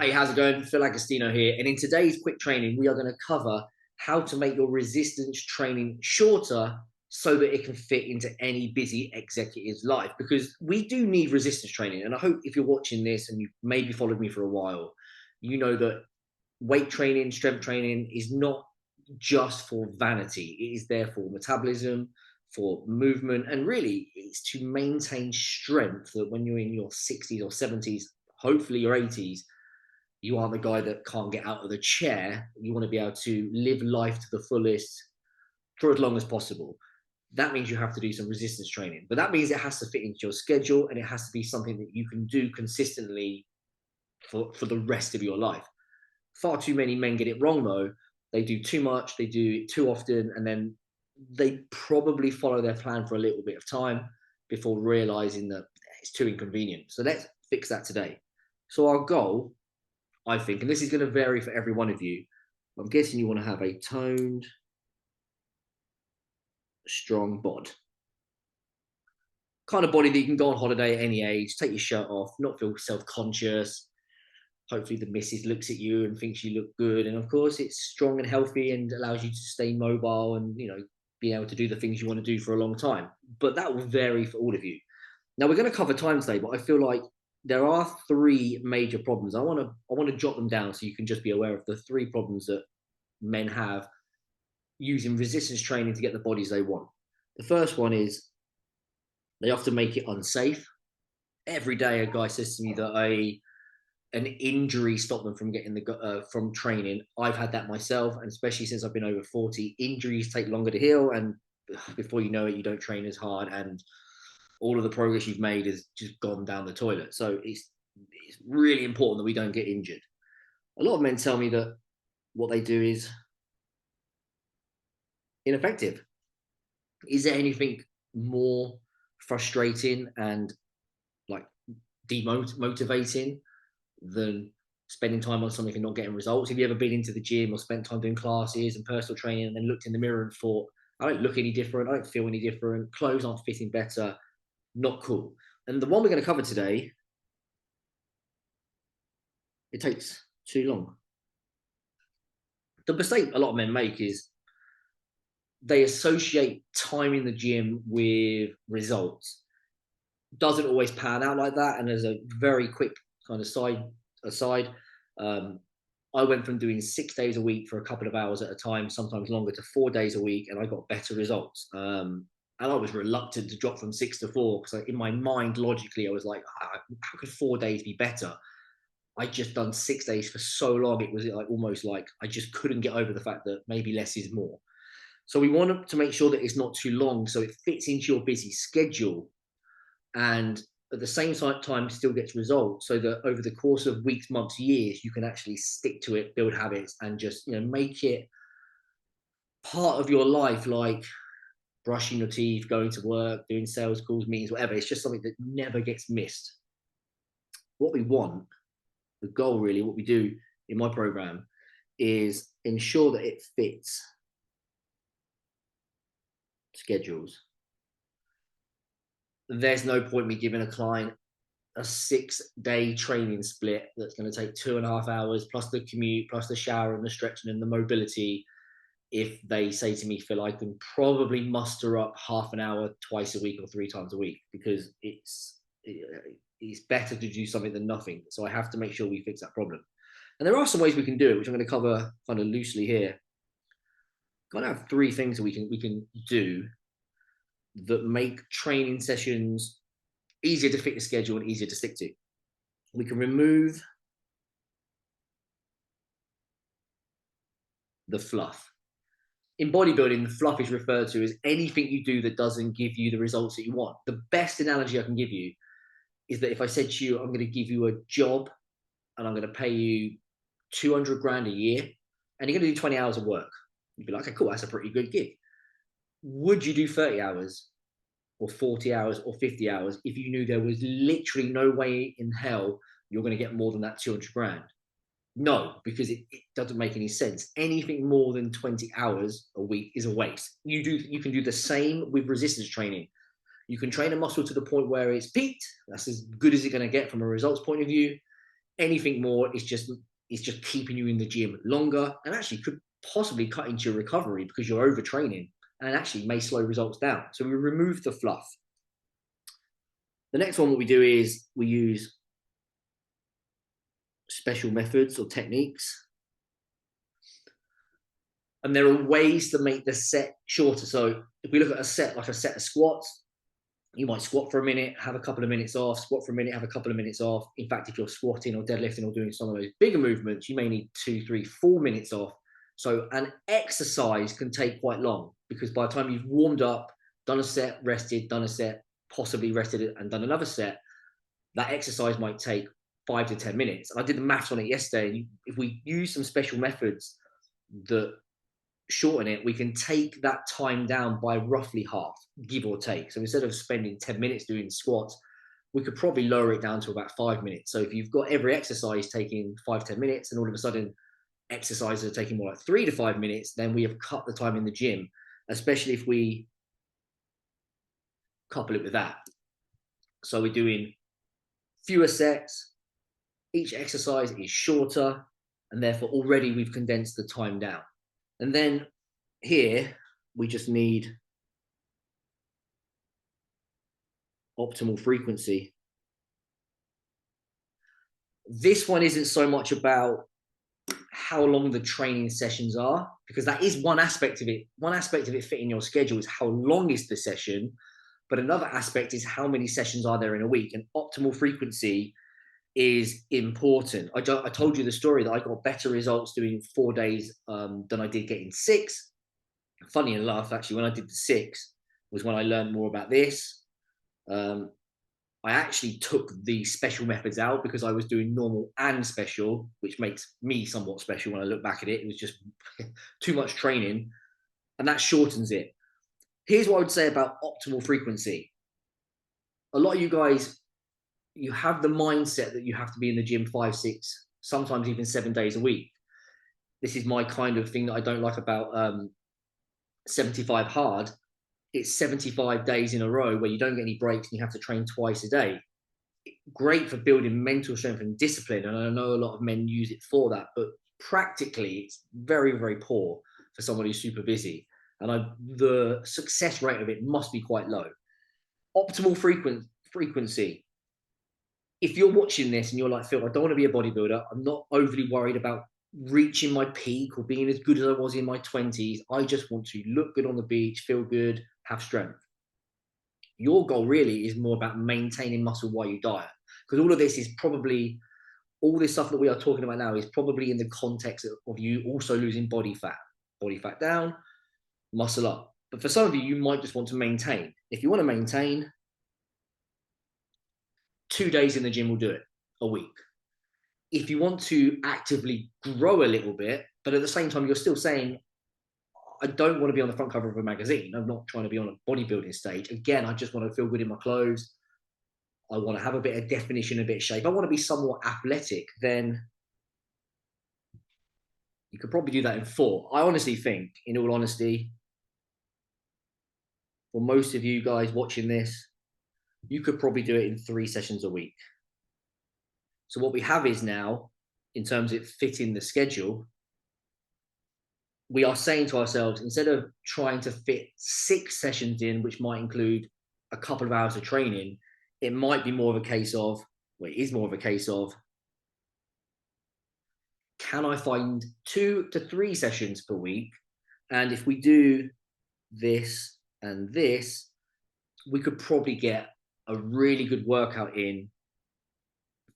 Hey, how's it going? Phil Agostino here. And in today's quick training, we are going to cover how to make your resistance training shorter so that it can fit into any busy executive's life. Because we do need resistance training. And I hope if you're watching this and you've maybe followed me for a while, you know that weight training, strength training is not just for vanity. It is there for metabolism, for movement, and really it's to maintain strength that when you're in your 60s or 70s, hopefully your 80s, you are the guy that can't get out of the chair. You want to be able to live life to the fullest for as long as possible. That means you have to do some resistance training, but that means it has to fit into your schedule and it has to be something that you can do consistently for the rest of your life. Far too many men get it wrong though. They do too much, they do it too often, and then they probably follow their plan for a little bit of time before realizing that it's too inconvenient. So let's fix that today. So our goal, I think, and this is going to vary for every one of you. I'm guessing you want to have a toned, strong bod. Kind of body that you can go on holiday at any age, take your shirt off, not feel self conscious. Hopefully, the missus looks at you and thinks you look good. And of course, it's strong and healthy and allows you to stay mobile and, be able to do the things you want to do for a long time. But that will vary for all of you. Now, we're going to cover time today, but I feel like there are three major problems. I want to jot them down so you can just be aware of the three problems that men have using resistance training to get the bodies they want. The first one is they often make it unsafe. Every day, a guy says to me that an injury stopped them from getting from training. I've had that myself, and especially since I've been over 40, injuries take longer to heal, and before you know it, you don't train as hard, and all of the progress you've made has just gone down the toilet. So it's really important that we don't get injured. A lot of men tell me that what they do is ineffective. Is there anything more frustrating and like demotivating than spending time on something and not getting results? Have you ever been into the gym or spent time doing classes and personal training and then looked in the mirror and thought, I don't look any different, I don't feel any different, clothes aren't fitting better, not cool. And the one we're going to cover today, it takes too long. The mistake a lot of men make is they associate time in the gym with results. Doesn't always pan out like that. And there's a very quick kind of side aside. Um, I went from doing 6 days a week for a couple of hours at a time, sometimes longer, to 4 days a week, and I got better results. And I was reluctant to drop from 6 to 4 because in my mind, logically, I was like, how could 4 days be better? I just done 6 days for so long. It was like almost like I just couldn't get over the fact that maybe less is more. So we want to make sure that it's not too long so it fits into your busy schedule and at the same time still gets results so that over the course of weeks, months, years, you can actually stick to it, build habits, and just make it part of your life, like brushing your teeth, going to work, doing sales calls, meetings, whatever. It's just something that never gets missed. What we want, the goal really, what we do in my program is ensure that it fits schedules. There's no point me giving a client a 6 day training split that's going to take 2.5 hours plus the commute, plus the shower and the stretching and the mobility. If they say to me, Phil, I can probably muster up half an hour twice a week or 3 times a week because it's better to do something than nothing. So I have to make sure we fix that problem. And there are some ways we can do it, which I'm going to cover kind of loosely here. Kind of have three things that we can do that make training sessions easier to fit the schedule and easier to stick to. We can remove the fluff. In bodybuilding, the fluff is referred to as anything you do that doesn't give you the results that you want. The best analogy I can give you is that if I said to you, I'm going to give you a job and I'm going to pay you 200 grand a year and you're going to do 20 hours of work, you'd be like, okay, cool, that's a pretty good gig. Would you do 30 hours or 40 hours or 50 hours if you knew there was literally no way in hell you're going to get more than that 200 grand? No, because it doesn't make any sense. Anything more than 20 hours a week is a waste. You can do the same with resistance training. You can train a muscle to the point where it's peaked. That's as good as it's going to get from a results point of view. Anything more is just keeping you in the gym longer, and actually could possibly cut into your recovery because you're overtraining, and actually may slow results down. So we remove the fluff. The next one, what we do is we use special methods or techniques. And there are ways to make the set shorter. So if we look at a set, like a set of squats, you might squat for a minute, have a couple of minutes off, squat for a minute, have a couple of minutes off. In fact, if you're squatting or deadlifting or doing some of those bigger movements, you may need 2, 3, 4 minutes off. So an exercise can take quite long, because by the time you've warmed up, done a set, rested, done a set, possibly rested and done another set, that exercise might take 5 to 10 minutes. And I did the maths on it yesterday. If we use some special methods that shorten it, we can take that time down by roughly half, give or take. So instead of spending 10 minutes doing squats, we could probably lower it down to about 5 minutes. So if you've got every exercise taking 5-10 minutes, and all of a sudden exercises are taking more like 3 to 5 minutes, then we have cut the time in the gym, especially if we couple it with that. So we're doing fewer sets, each exercise is shorter, and therefore already we've condensed the time down. And then here, we just need optimal frequency. This one isn't so much about how long the training sessions are, because that is one aspect of it. One aspect of it fitting your schedule is how long is the session, but another aspect is how many sessions are there in a week, and optimal frequency is important. I told you the story that I got better results doing 4 days than I did getting 6. Funny enough, actually, when I did the 6 was when I learned more about this. I actually took the special methods out because I was doing normal and special, which makes me somewhat special when I look back at it. It was just too much training, and that shortens it. Here's what I would say about optimal frequency. A lot of you guys, you have the mindset that you have to be in the gym 5, 6, sometimes even 7 days a week. This is my kind of thing that I don't like about 75 hard. It's 75 days in a row where you don't get any breaks and you have to train twice a day. Great for building mental strength and discipline, and I know a lot of men use it for that, but practically it's very, very poor for someone who's super busy, and the success rate of it must be quite low. Optimal frequency. If you're watching this and you're like, Phil, I don't want to be a bodybuilder, I'm not overly worried about reaching my peak or being as good as I was in my 20s, I just want to look good on the beach, feel good, have strength. Your goal really is more about maintaining muscle while you diet, because all of this is probably, all this stuff that we are talking about now is probably in the context of you also losing body fat down, muscle up. But for some of you, you might just want to maintain. If you want to maintain, 2 days in the gym will do it a week. If you want to actively grow a little bit, but at the same time, you're still saying, I don't want to be on the front cover of a magazine. I'm not trying to be on a bodybuilding stage. Again, I just want to feel good in my clothes. I want to have a bit of definition, a bit of shape. I want to be somewhat athletic. Then you could probably do that in 4. I honestly think, in all honesty, for most of you guys watching this, you could probably do it in 3 sessions a week. So what we have is now, in terms of fitting the schedule, we are saying to ourselves, instead of trying to fit 6 sessions in, which might include a couple of hours of training, it might be more of a case of, well, it is more of a case of, can I find 2 to 3 sessions per week? And if we do this and this, we could probably get a really good workout in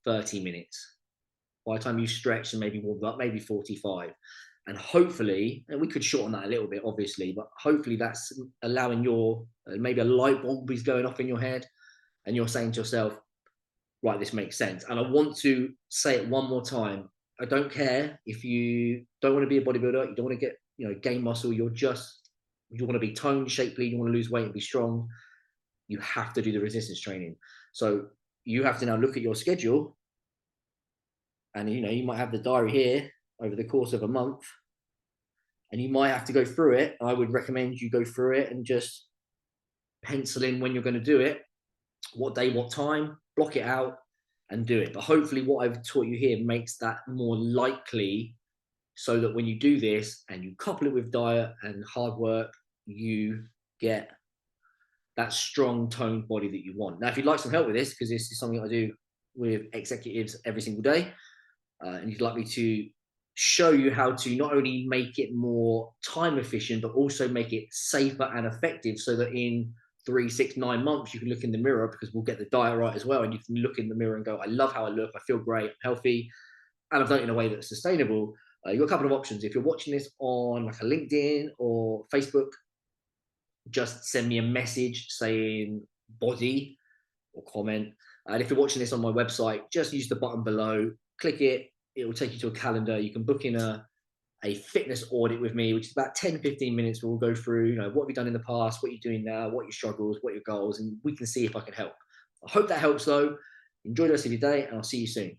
30 minutes. By the time you stretch and maybe warm up, maybe 45. And hopefully, and we could shorten that a little bit, obviously, but hopefully that's allowing your, maybe a light bulb is going off in your head and you're saying to yourself, right, this makes sense. And I want to say it one more time. I don't care if you don't want to be a bodybuilder, you don't want to get, gain muscle, you want to be toned, shapely, you want to lose weight and be strong. You have to do the resistance training. So you have to now look at your schedule, and you might have the diary here over the course of a month, and you might have to go through it. I would recommend you go through it and just pencil in when you're going to do it, what day, what time, block it out, and do it. But hopefully, what I've taught you here makes that more likely, so that when you do this and you couple it with diet and hard work, you get that strong toned body that you want. Now, if you'd like some help with this, because this is something I do with executives every single day, and you'd like me to show you how to not only make it more time efficient, but also make it safer and effective, so that in 3, 6, 9 months, you can look in the mirror, because we'll get the diet right as well. And you can look in the mirror and go, I love how I look. I feel great, I'm healthy, and I've done it in a way that's sustainable. You've got a couple of options. If you're watching this on like a LinkedIn or Facebook, just send me a message saying body or comment. And if you're watching this on my website, just use the button below, click it, it will take you to a calendar. You can book in a fitness audit with me, which is about 10-15 minutes, where we'll go through, what have you done in the past, what you're doing now, what your struggles, what your goals, and we can see if I can help. I hope that helps though. Enjoy the rest of your day, and I'll see you soon.